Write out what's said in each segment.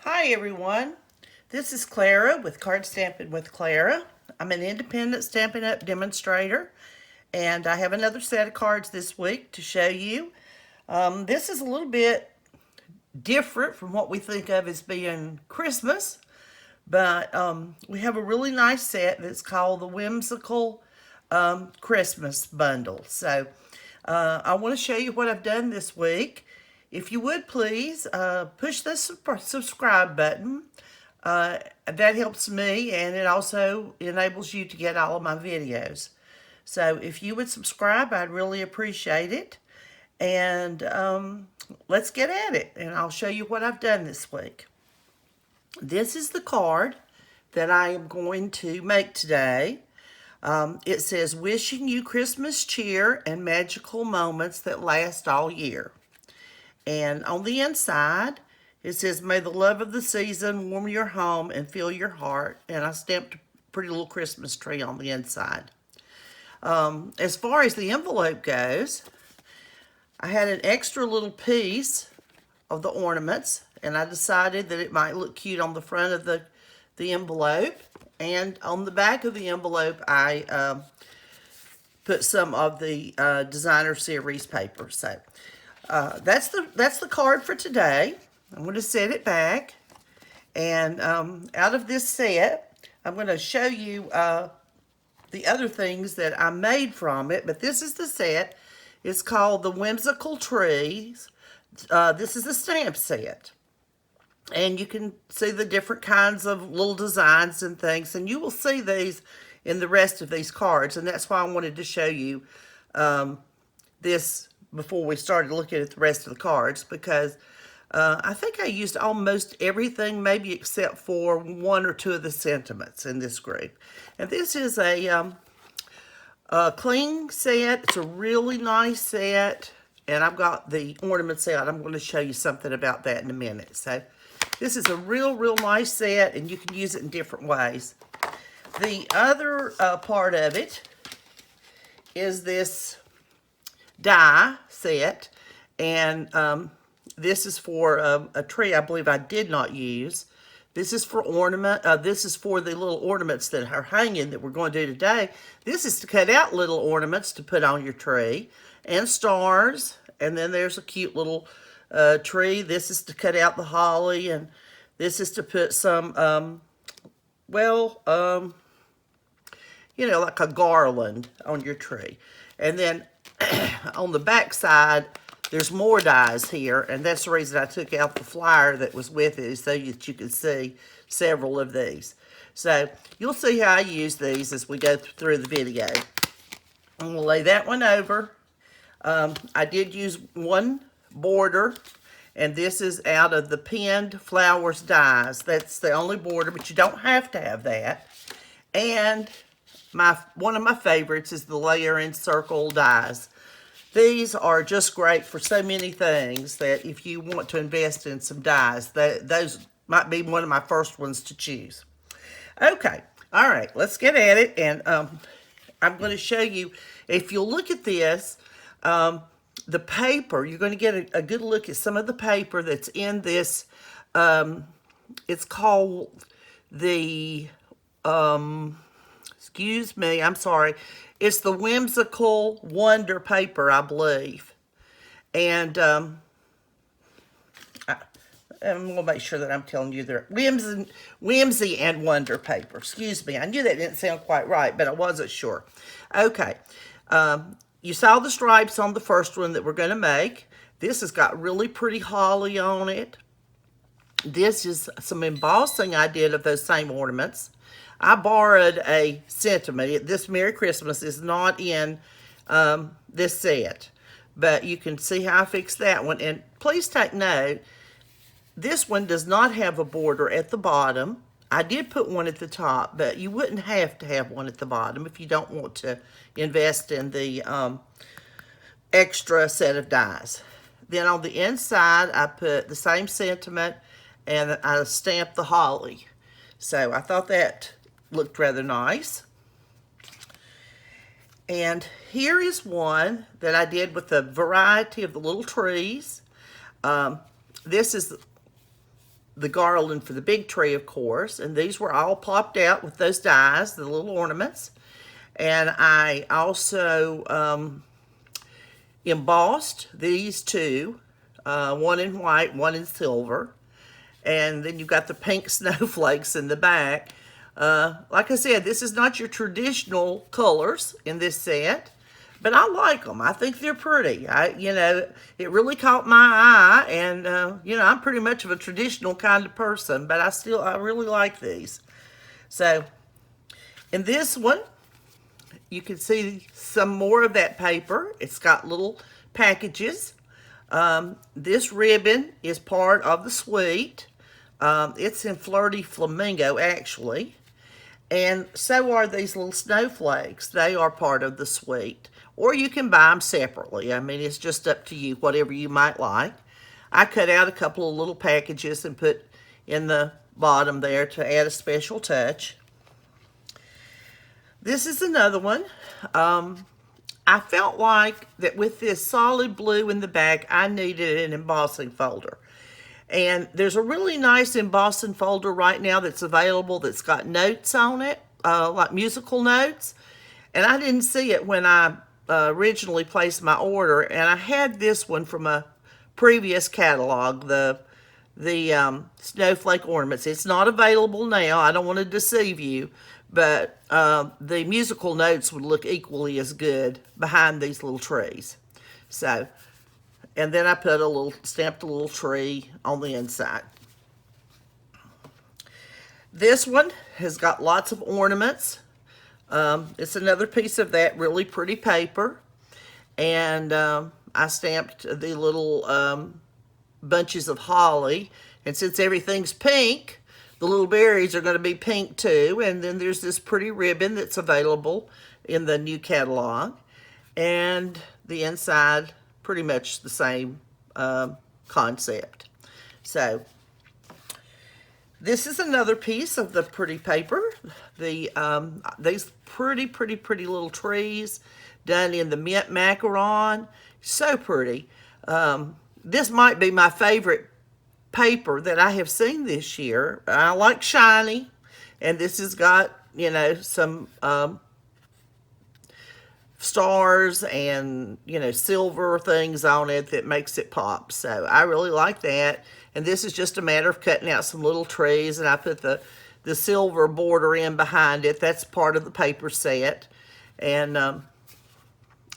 Hi everyone, this is Clara with Card Stamping with Clara. I'm an independent Stampin' Up! Demonstrator, and I have another set of cards this week to show you. This is a little bit different from what we think of as being Christmas, but we have a really nice set that's called the Whimsical Christmas Bundle. So I want to show you what I've done this week. If you would please push the subscribe button. That helps me, and it also enables you to get all of my videos. So if you would subscribe, I'd really appreciate it. And let's get at it, and I'll show you what I've done this week. This is the card that I am going to make today. It says, wishing you Christmas cheer and magical moments that last all year. And on the inside, it says, may the love of the season warm your home and fill your heart. And I stamped a pretty little Christmas tree on the inside. As far as the envelope goes, I had an extra little piece of the ornaments, and I decided that it might look cute on the front of the envelope. And on the back of the envelope, I put some of the designer series paper. So that's the card for today. I'm going to set it back, and out of this set, I'm going to show you the other things that I made from it. But this is the set. It's called the Whimsical Trees. This is a stamp set. And you can see the different kinds of little designs and things. And you will see these in the rest of these cards. And that's why I wanted to show you this before we started looking at the rest of the cards. Because I think I used almost everything, maybe except for one or two of the sentiments in this group. And this is a clean set. It's a really nice set. And I've got the ornaments out. I'm going to show you something about that in a minute. So this is a real nice set, and you can use it in different ways. The other part of it is this die set, and this is for a tree I believe I did not use. This is for ornament. This is for the little ornaments that are hanging that we're going to do today. This is to cut out little ornaments to put on your tree, and stars. And then there's a cute little tree. This is to cut out the holly, and this is to put some, you know, like a garland on your tree. And then on the back side, there's more dies here, and that's the reason I took out the flyer that was with it, so that you could see several of these. So you'll see how I use these as we go through the video. I'm going to lay that one over. I did use one border, and this is out of the Pinned Flowers dies. That's the only border, but you don't have to have that. And one of my favorites is the Layer and Circle dies. These are just great for so many things that if you want to invest in some dies, those might be one of my first ones to choose. Okay, all right, let's get at it. And I'm going to show you, if you'll look at this, the paper, you're going to get a good look at some of the paper that's in this. It's called the, excuse me, I'm sorry. It's the Whimsical Wonder paper, I believe. And I'm going to make sure that I'm telling you they're Whimsy and Wonder paper. Excuse me. I knew that didn't sound quite right, but I wasn't sure. Okay. You saw the stripes on the first one that we're going to make. This has got really pretty holly on it. This is some embossing I did of those same ornaments. I borrowed a sentiment. This Merry Christmas is not in this set, but you can see how I fixed that one. And please take note, this one does not have a border at the bottom. I did put one at the top, but you wouldn't have to have one at the bottom if you don't want to invest in the extra set of dies. Then on the inside, I put the same sentiment, and I stamped the holly. So I thought that looked rather nice. And here is one that I did with a variety of the little trees. This is the garland for the big tree, of course, and these were all popped out with those dies, the little ornaments. And I also embossed these two, one in white, one in silver. And then you've got the pink snowflakes in the back. Like I said, this is not your traditional colors in this set, but I like them. I think they're pretty. It really caught my eye, and I'm pretty much of a traditional kind of person, but I really like these. So, in this one, you can see some more of that paper. It's got little packages. This ribbon is part of the suite. It's in Flirty Flamingo, actually. And so are these little snowflakes. They are part of the suite. Or you can buy them separately. I mean, it's just up to you, whatever you might like. I cut out a couple of little packages and put in the bottom there to add a special touch. This is another one. I felt like that with this solid blue in the back, I needed an embossing folder. And there's a really nice embossing folder right now that's available that's got notes on it, like musical notes. And I didn't see it when I originally placed my order. And I had this one from a previous catalog, the Snowflake Ornaments. It's not available now. I don't want to deceive you. But the musical notes would look equally as good behind these little trees. So, and then I stamped a little tree on the inside. This one has got lots of ornaments. It's another piece of that really pretty paper. And I stamped the little bunches of holly. And since everything's pink, the little berries are going to be pink too. And then there's this pretty ribbon that's available in the new catalog. And the inside, pretty much the same concept. So, this is another piece of the pretty paper. These pretty little trees done in the mint macaron. So pretty. This might be my favorite paper that I have seen this year. I like shiny, and this has got, some stars and, silver things on it that makes it pop. So I really like that. And this is just a matter of cutting out some little trees, and I put the silver border in behind it. That's part of the paper set. And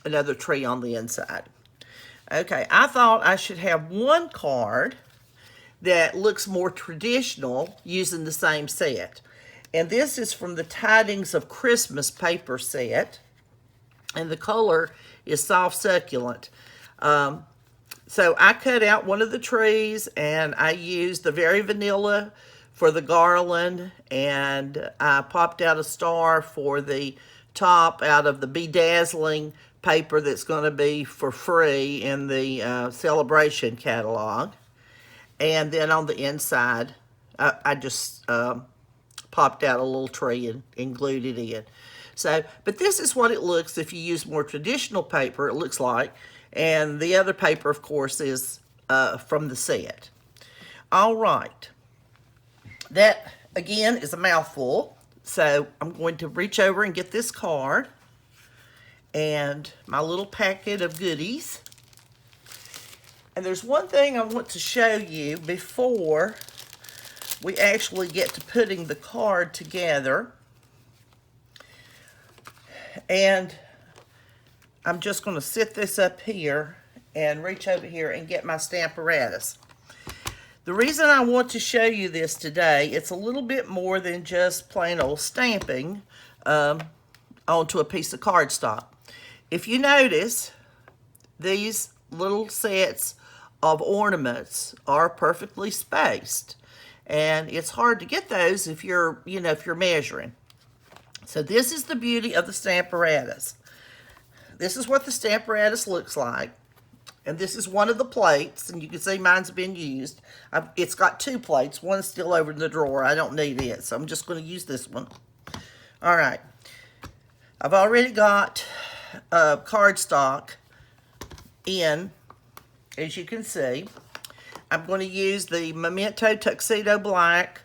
another tree on the inside. Okay, I thought I should have one card that looks more traditional using the same set. And this is from the Tidings of Christmas paper set. And the color is soft succulent. So I cut out one of the trees, and I used the Very Vanilla for the garland, and I popped out a star for the top out of the Bedazzling paper that's going to be for free in the Celebration catalog. And then on the inside, I just popped out a little tree and glued it in. So, but this is what it looks if you use more traditional paper, it looks like. And the other paper, of course, is from the set. All right. That, again, is a mouthful. So I'm going to reach over and get this card and my little packet of goodies. And there's one thing I want to show you before we actually get to putting the card together. And I'm just going to sit this up here and reach over here and get my Stamparatus. The reason I want to show you this today, it's a little bit more than just plain old stamping onto a piece of cardstock. If you notice, these little sets of ornaments are perfectly spaced. And it's hard to get those if you're, if you're measuring. So this is the beauty of the Stamparatus. This is what the Stamparatus looks like. And this is one of the plates, and you can see mine's been used. It's got two plates. One's still over in the drawer. I don't need it, so I'm just going to use this one. All right. I've already got cardstock in, as you can see. I'm going to use the Memento Tuxedo Black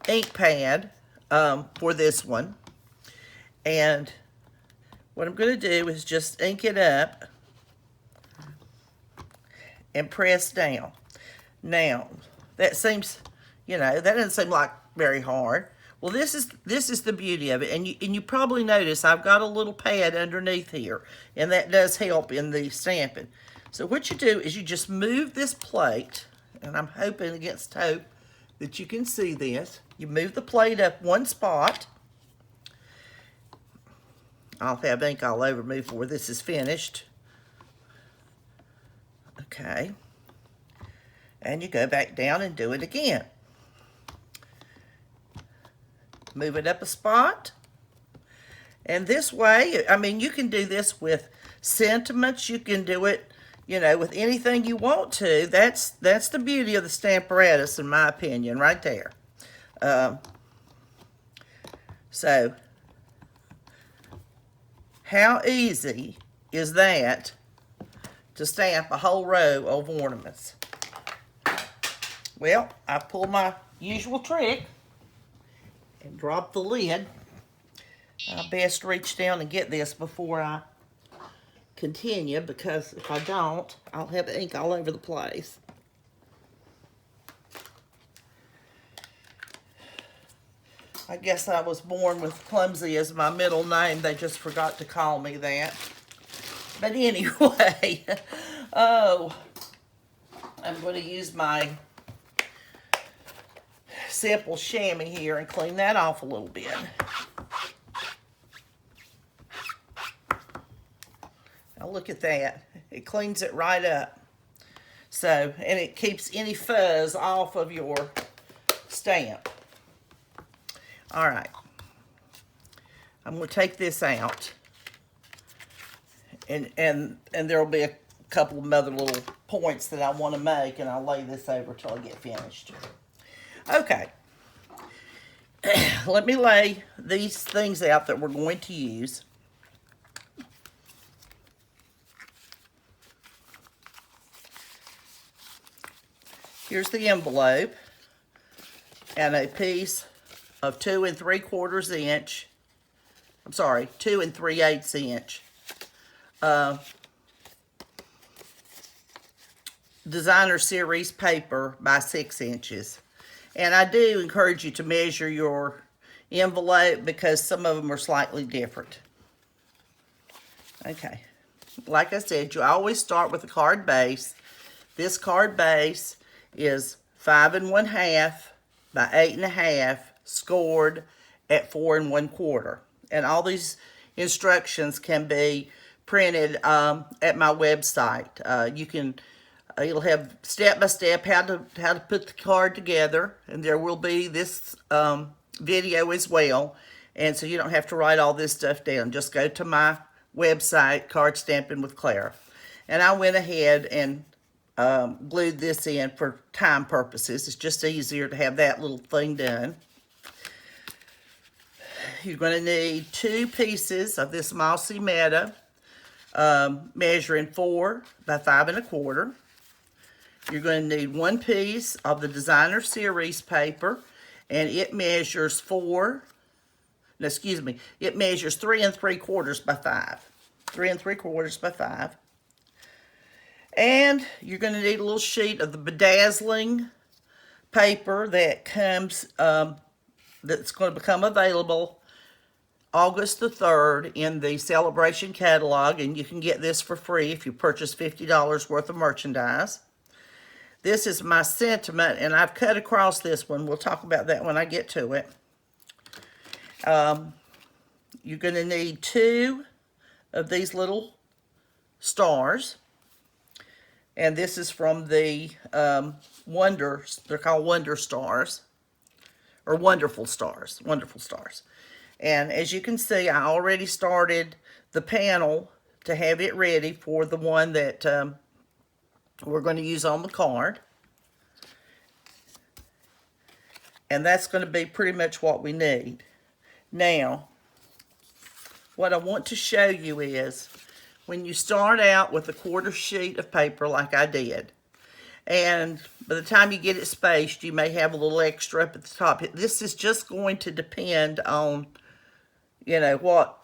ink pad for this one. And what I'm going to do is just ink it up and press down. Now, that seems, that doesn't seem like very hard. Well, this is the beauty of it, and you probably notice I've got a little pad underneath here, and that does help in the stamping. So what you do is you just move this plate, and I'm hoping against hope that you can see this. You move the plate up one spot. I'll have ink all over me before this is finished. Okay. And you go back down and do it again. Move it up a spot. And this way, I mean, you can do this with sentiments. You can do it, with anything you want to. That's the beauty of the Stamparatus, in my opinion, right there. So, how easy is that to stamp a whole row of ornaments? Well, I pull my usual trick and drop the lid. I best reach down and get this before I continue, because if I don't, I'll have ink all over the place. I guess I was born with clumsy as my middle name. They just forgot to call me that. But anyway, I'm going to use my simple chamois here and clean that off a little bit. Now look at that. It cleans it right up. So, and it keeps any fuzz off of your stamp. All right. I'm going to take this out. And there'll be a couple of other little points that I want to make, and I'll lay this over till I get finished. Okay. Let me lay these things out that we're going to use. Here's the envelope and a piece of 2 3/4 inch. I'm sorry, 2 3/8 inch. Designer Series paper by 6 inches. And I do encourage you to measure your envelope because some of them are slightly different. Okay. Like I said, you always start with a card base. This card base is 5 1/2 by 8 1/2, scored at 4 1/4. And all these instructions can be printed at my website. You can, it'll have step-by-step how to put the card together, and there will be this video as well. And so you don't have to write all this stuff down. Just go to my website, Card Stamping with Clara. And I went ahead and glued this in for time purposes. It's just easier to have that little thing done. You're going to need 2 pieces of this Mossy Meadow, measuring 4 by 5 1/4. You're going to need 1 piece of the Designer Series paper, and it measures it measures 3 3/4 by 5. 3 3/4 by 5. And you're going to need a little sheet of the bedazzling paper that comes, that's going to become available August the 3rd in the Celebration catalog, and you can get this for free if you purchase $50 worth of merchandise. This is my sentiment, and I've cut across this one. We'll talk about that when I get to it. You're going to need 2 of these little stars. And this is from the they're called Wonder Stars, or Wonderful Stars, Wonderful Stars. And as you can see, I already started the panel to have it ready for the one that we're going to use on the card. And that's going to be pretty much what we need. Now, what I want to show you is, when you start out with a 1/4 sheet of paper like I did, And by the time you get it spaced, you may have a little extra up at the top. This is just going to depend on, what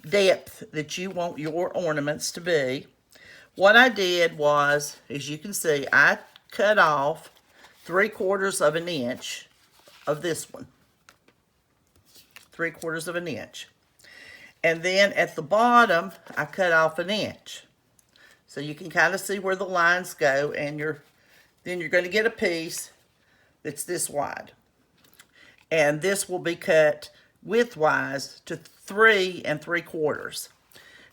depth that you want your ornaments to be. What I did was, as you can see, I cut off 3/4 of an inch of this one. 3/4 of an inch. And then at the bottom, I cut off an inch. So you can kind of see where the lines go, and then you're going to get a piece that's this wide. And this will be cut widthwise to 3 3/4.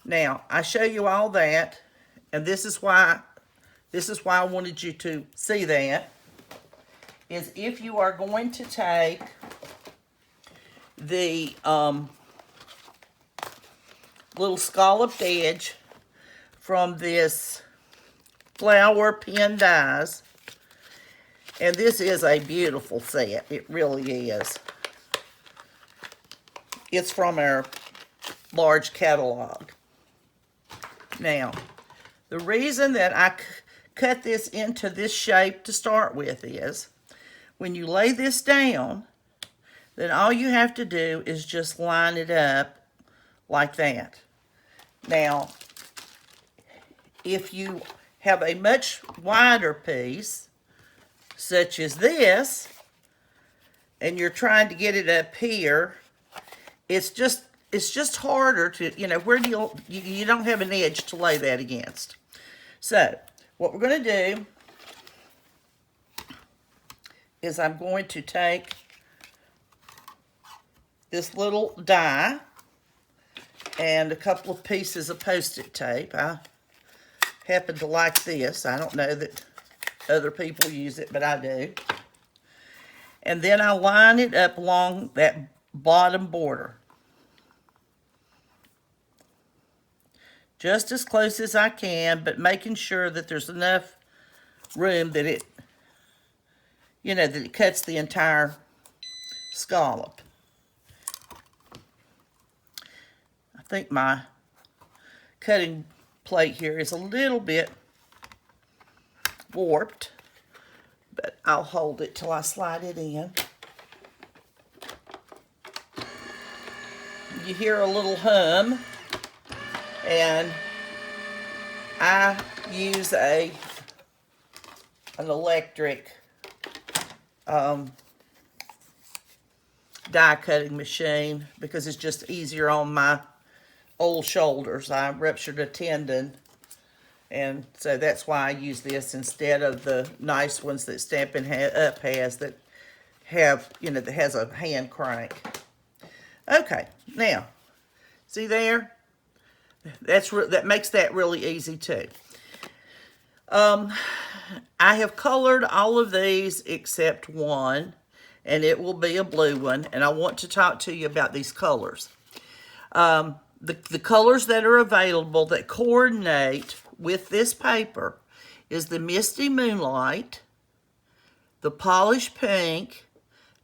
Now, I show you all that, and this is why I wanted you to see that, is if you are going to take the little scalloped edge from this flower pen dies, and this is a beautiful set. It really is. It's from our large catalog. Now, the reason that I cut this into this shape to start with is, when you lay this down, then all you have to do is just line it up like that. Now, if you have a much wider piece, such as this, and you're trying to get it up here, it's just harder to, where do you don't have an edge to lay that against. So, what we're going to do is I'm going to take this little die and a couple of pieces of Post-it tape. I happen to like this. I don't know that other people use it, but I do. And then I line it up along that bottom border, just as close as I can, but making sure that there's enough room that it, that it cuts the entire scallop. I think my cutting plate here is a little bit warped, but I'll hold it till I slide it in. You hear a little hum, and I use an electric die cutting machine because it's just easier on my old shoulders. I ruptured a tendon, and so that's why I use this instead of the nice ones that Stampin' Up! Has that have, that has a hand crank. Okay, now, see there? That makes that really easy too. I have colored all of these except one, and it will be a blue one, and I want to talk to you about these colors. The colors that are available that coordinate with this paper is the Misty Moonlight, the Polished Pink,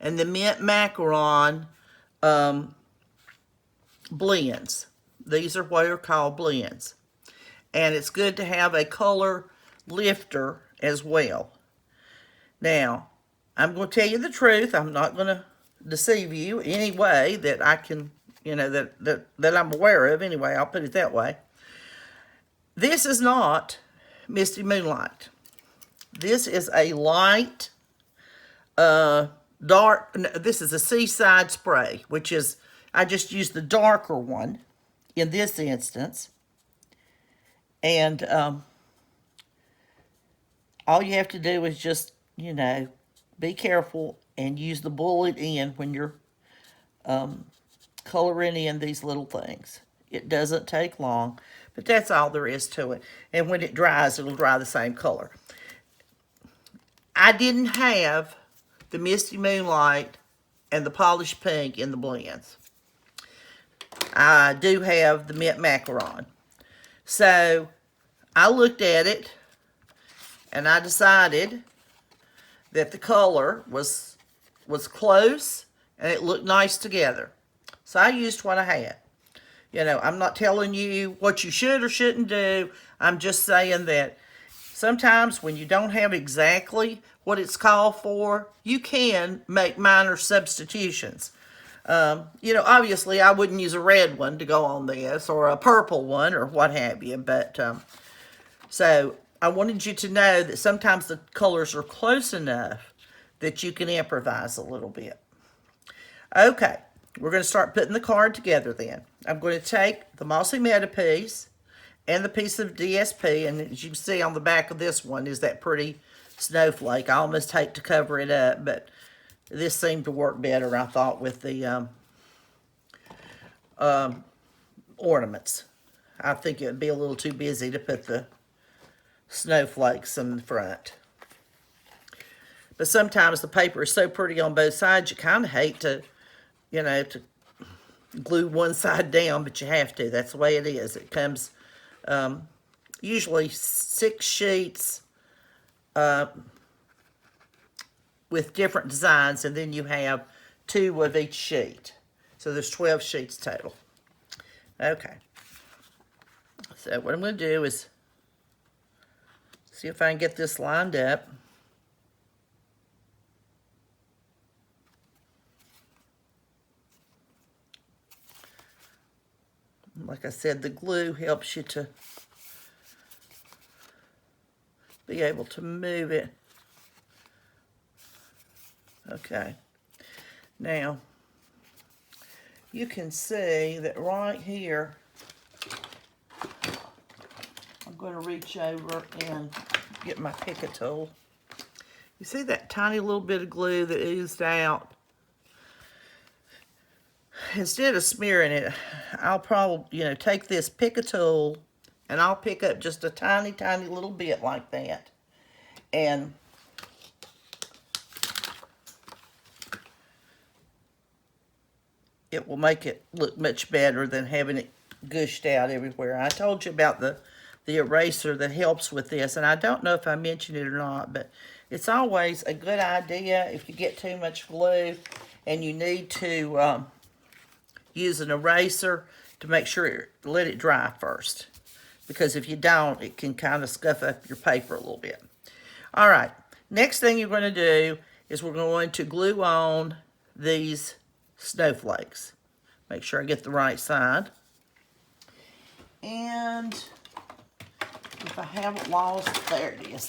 and the Mint Macaron blends. These are what are called blends. And it's good to have a color lifter as well. Now, I'm going to tell you the truth. I'm not going to deceive you any way that I can, that I'm aware of. Anyway, I'll put it that way. This is not Misty Moonlight. This is a light, dark, this is a Seaside Spray, which is, I just used the darker one in this instance. And all you have to do is just, be careful and use the bullet end when you're coloring in these little things. It doesn't take long, but that's all there is to it. And when it dries, it'll dry the same color. I didn't have the Misty Moonlight and the Polished Pink in the blends. I do have the Mint Macaron. So I looked at it and I decided that the color was close and it looked nice together. So I used what I had. I'm not telling you what you should or shouldn't do. I'm just saying that sometimes when you don't have exactly what it's called for, you can make minor substitutions. Obviously I wouldn't use a red one to go on this or a purple one or what have you, but so I wanted you to know that sometimes the colors are close enough that you can improvise a little bit. Okay, we're going to start putting the card together then. I'm going to take the Mossy Meadow piece and the piece of DSP, and as you can see on the back of this one is that pretty snowflake. I almost hate to cover it up, but this seemed to work better, I thought, with the ornaments. I think it would be a little too busy to put the snowflakes in the front. But sometimes the paper is so pretty on both sides, you kind of hate to, to glue one side down, but you have to. That's the way it is. It comes usually 6 sheets with different designs, and then you have 2 of each sheet. So there's 12 sheets total. Okay. So what I'm going to do is see if I can get this lined up. Like I said, the glue helps you to be able to move it. Okay. Now, you can see that right here, I'm going to reach over and get my picker tool. You see that tiny little bit of glue that oozed out? Instead of smearing it, I'll probably, take this picker tool and I'll pick up just a tiny, tiny little bit like that. And it will make it look much better than having it gushed out everywhere. I told you about the eraser that helps with this, and I don't know if I mentioned it or not, but it's always a good idea if you get too much glue and you need to use an eraser to make sure let it dry first, because if you don't, it can kind of scuff up your paper a little bit. All right, next thing you're going to do is we're going to glue on these snowflakes. Make sure I get the right side. And if I haven't lost, there it is,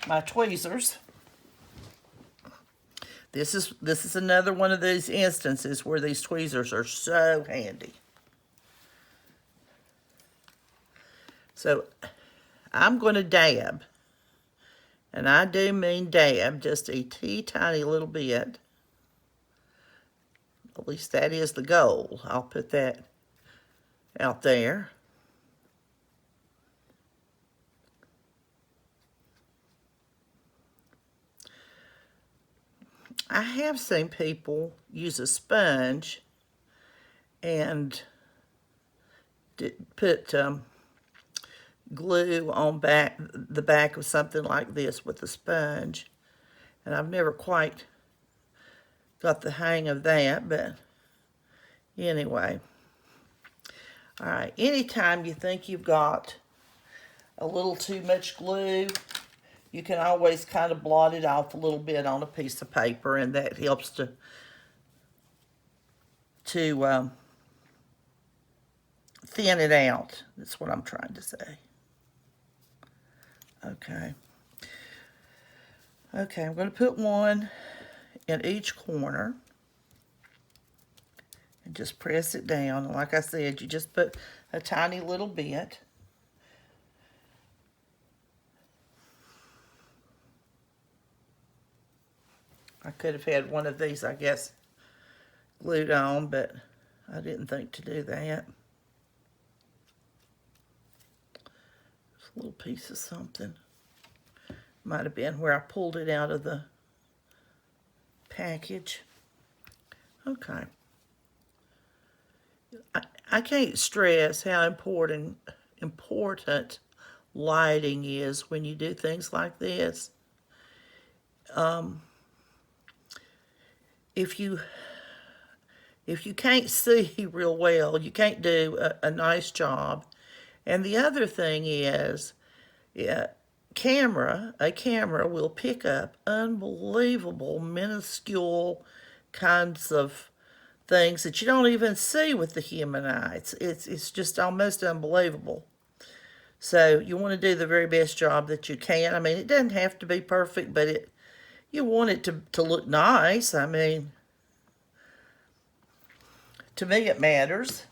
my tweezers. This is another one of these instances where these tweezers are so handy. So I'm going to dab, and I do mean dab, just a teeny little bit. At least that is the goal. I'll put that out there. I have seen people use a sponge and put glue on the back of something like this with a sponge. And I've never quite got the hang of that, but anyway. All right, anytime you think you've got a little too much glue, you can always kind of blot it off a little bit on a piece of paper, and that helps to thin it out. That's what I'm trying to say. Okay. Okay, I'm going to put one in each corner and just press it down. And like I said, you just put a tiny little bit. I could have had one of these, I guess, glued on, but I didn't think to do that. Just a little piece of something. Might have been where I pulled it out of the package. Okay. I can't stress how important lighting is when you do things like this. If you can't see real well, you can't do a nice job. And the other thing is, yeah, a camera will pick up unbelievable, minuscule kinds of things that you don't even see with the human eye. It's just almost unbelievable. So you want to do the very best job that you can. I mean, it doesn't have to be perfect, but you want it to look nice. I mean, to me it matters.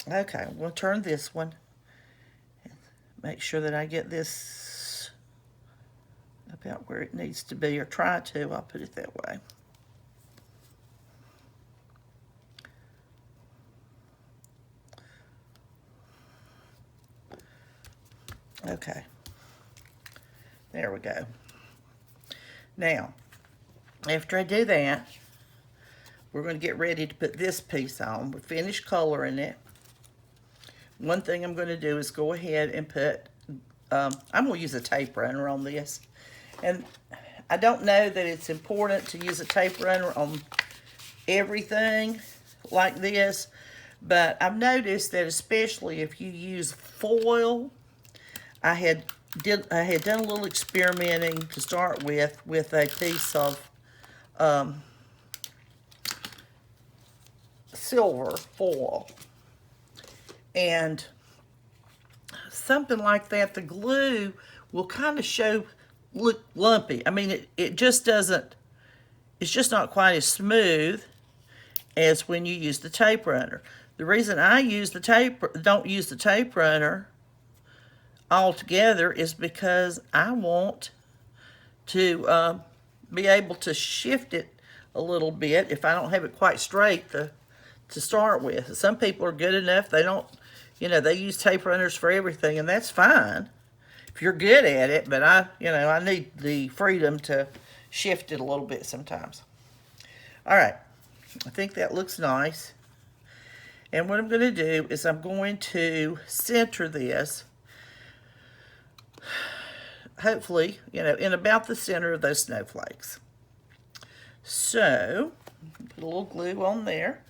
Okay, I'm going to turn this one. Make sure that I get this about where it needs to be, or try to. I'll put it that way. Okay, there we go. Now, after I do that, we're going to get ready to put this piece on. We finished coloring it. One thing I'm going to do is go ahead and put, I'm going to use a tape runner on this. And I don't know that it's important to use a tape runner on everything like this, but I've noticed that especially if you use foil, I had done a little experimenting to start with a piece of silver foil, and something like that, the glue will kind of look lumpy. I mean, it just doesn't, it's just not quite as smooth as when you use the tape runner. The reason I don't use the tape runner altogether is because I want to be able to shift it a little bit if I don't have it quite straight to start with. Some people are good enough, they don't, they use tape runners for everything, and that's fine if you're good at it, but I need the freedom to shift it a little bit sometimes. All right, I think that looks nice. And what I'm going to do is I'm going to center this, hopefully, in about the center of those snowflakes. So, put a little glue on there.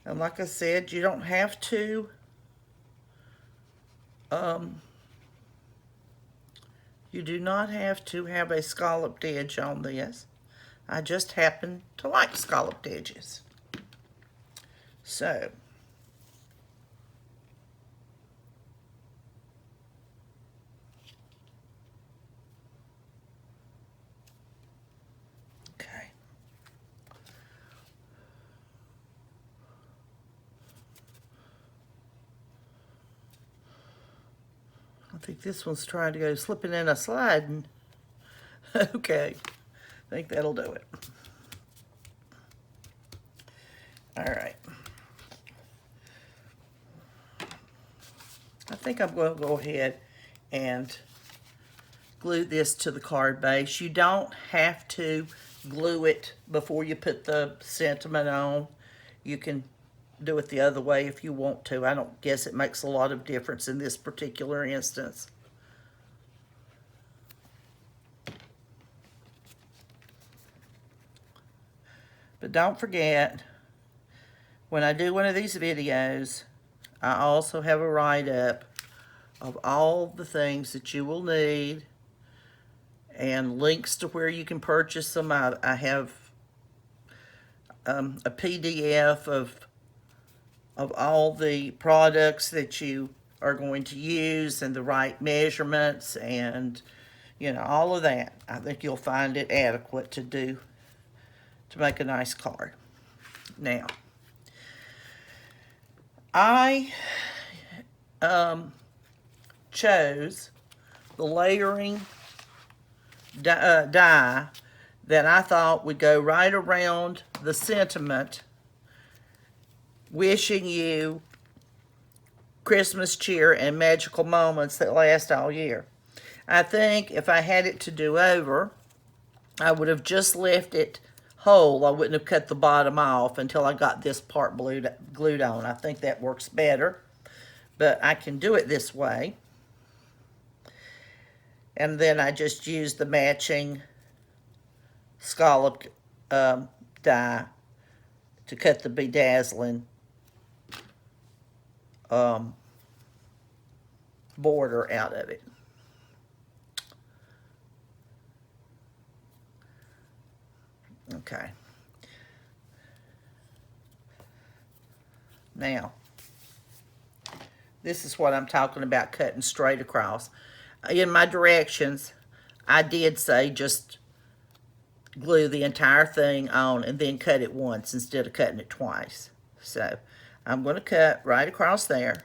And like I said, you don't have to you do not have to have a scalloped edge on this. I just happen to like scalloped edges. So, okay. I think this one's trying to go slipping in a sliding. Okay, I think that'll do it. All right. I think I'm going to go ahead and glue this to the card base. You don't have to glue it before you put the sentiment on. You can do it the other way if you want to. I don't guess it makes a lot of difference in this particular instance. But don't forget, when I do one of these videos, I also have a write-up of all the things that you will need and links to where you can purchase them. I have a PDF of all the products that you are going to use and the right measurements and all of that. I think you'll find it adequate to make a nice card. Now, I chose the layering die that I thought would go right around the sentiment, wishing you Christmas cheer and magical moments that last all year. I think if I had it to do over, I would have just left it whole. I wouldn't have cut the bottom off until I got this part glued on. I think that works better, but I can do it this way. And then I just use the matching scalloped die to cut the bedazzling border out of it. Okay. Now, this is what I'm talking about, cutting straight across. In my directions, I did say just glue the entire thing on and then cut it once instead of cutting it twice. So I'm going to cut right across there.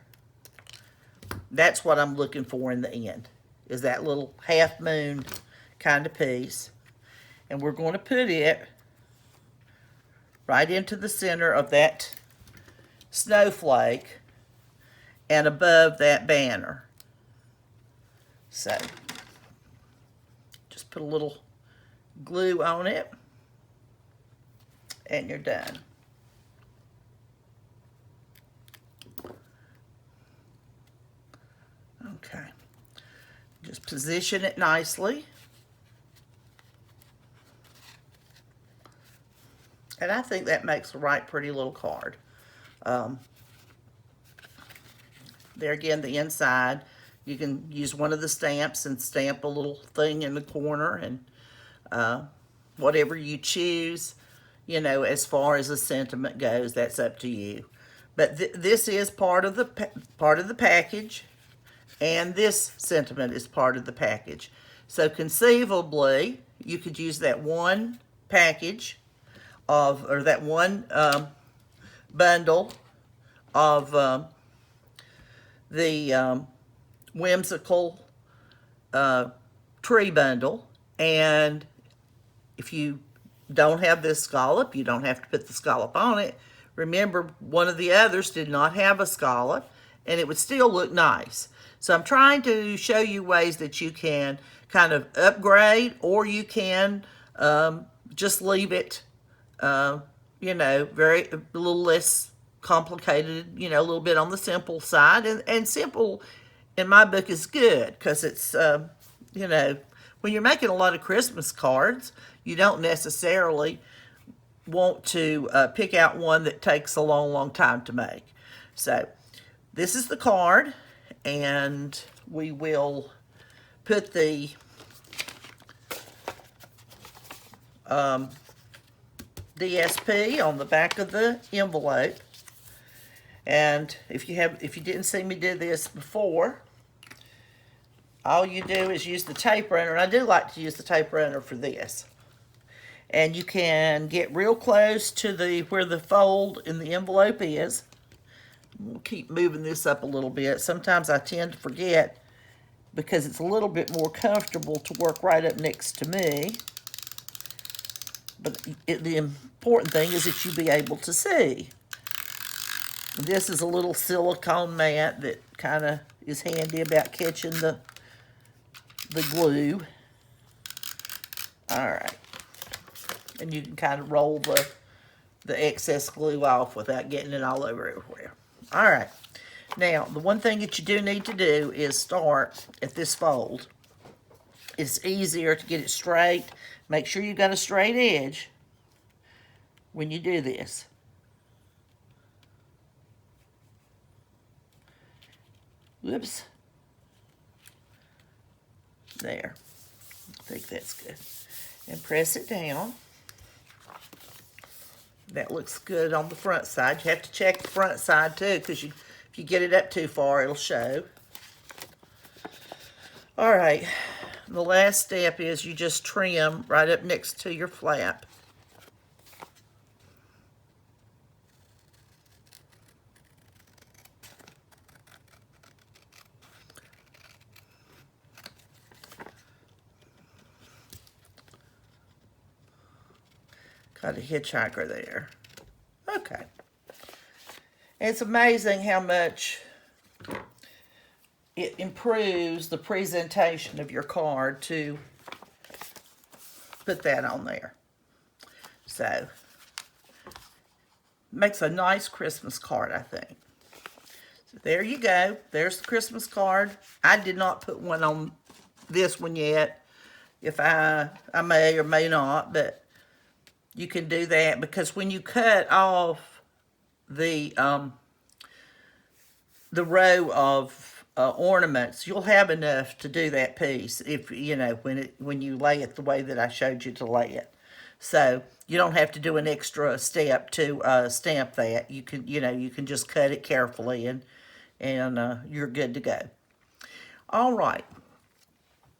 That's what I'm looking for in the end, is that little half moon kind of piece. And we're going to put it right into the center of that snowflake and above that banner. So just put a little glue on it and you're done. Okay, just position it nicely. And I think that makes a right pretty little card. There again, the inside, you can use one of the stamps and stamp a little thing in the corner, and whatever you choose, you know, as far as the sentiment goes, that's up to you. But this is part of the package, and this sentiment is part of the package. So conceivably, you could use that one package or that one bundle of the Whimsical Tree bundle, and if you don't have this scallop, you don't have to put the scallop on it. Remember, one of the others did not have a scallop, and it would still look nice. So I'm trying to show you ways that you can kind of upgrade, or you can just leave it, you know, a little less complicated, you know, a little bit on the simple side. And simple in my book is good, because it's, you know, when you're making a lot of Christmas cards, you don't necessarily want to pick out one that takes a long, long time to make. So this is the card, and we will put the DSP on the back of the envelope. And if you didn't see me do this before, all you do is use the tape runner, and I do like to use the tape runner for this. And you can get real close to where the fold in the envelope is. We'll keep moving this up a little bit. Sometimes I tend to forget, because it's a little bit more comfortable to work right up next to me. But the important thing is that you be able to see. This is a little silicone mat that kind of is handy about catching the glue. All right. And you can kind of roll the excess glue off without getting it all over everywhere. All right. Now, the one thing that you do need to do is start at this fold. It's easier to get it straight. Make sure you got a straight edge when you do this. Whoops. There. I think that's good. And press it down. That looks good on the front side. You have to check the front side too, because if you get it up too far, it'll show. All right. The last step is you just trim right up next to your flap. Got a hitchhiker there. Okay. And it's amazing how much it improves the presentation of your card to put that on there. So, makes a nice Christmas card, I think. So there you go. There's the Christmas card. I did not put one on this one yet. If I may or may not, but you can do that, because when you cut off the the row of ornaments, you'll have enough to do that piece if you know when you lay it the way that I showed you to lay it. So you don't have to do an extra step to stamp that. You can just cut it carefully and you're good to go. All right.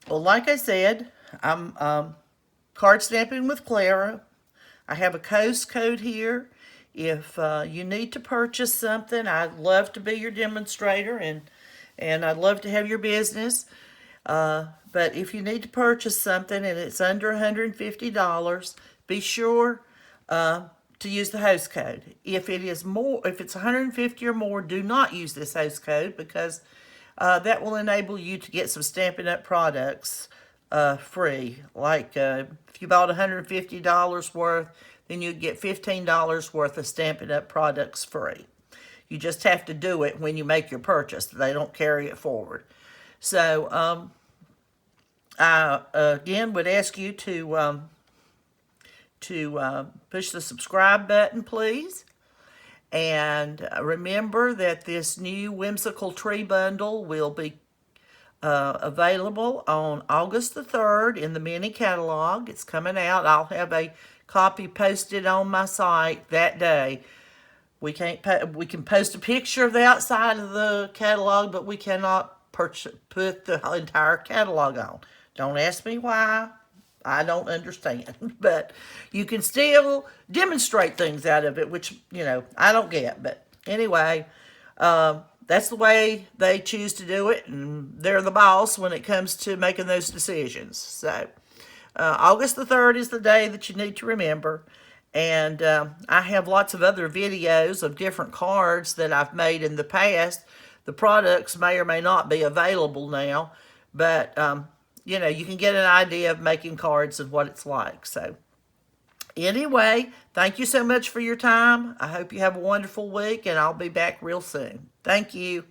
Well, like I said, I'm card stamping with Clara. I have a Coast code here. If you need to purchase something, I'd love to be your demonstrator and I'd love to have your business. But if you need to purchase something and it's under $150, be sure to use the host code. If it's 150 or more, do not use this host code because that will enable you to get some Stampin' Up! Products free. Like if you bought $150 worth, then you'd get $15 worth of Stampin' Up! Products free. You just have to do it when you make your purchase. They don't carry it forward. So I again would ask you to push the subscribe button, please. And remember that this new Whimsical Tree bundle will be available on August the 3rd in the mini catalog. It's coming out. I'll have a copy posted on my site that day. We can post a picture of the outside of the catalog, but we cannot put the entire catalog on. Don't ask me why. I don't understand. But you can still demonstrate things out of it, which, I don't get. But anyway, that's the way they choose to do it, and they're the boss when it comes to making those decisions. So August the 3rd is the day that you need to remember. And I have lots of other videos of different cards that I've made in the past. The products may or may not be available now, but, you can get an idea of making cards and what it's like. So anyway, thank you so much for your time. I hope you have a wonderful week, and I'll be back real soon. Thank you.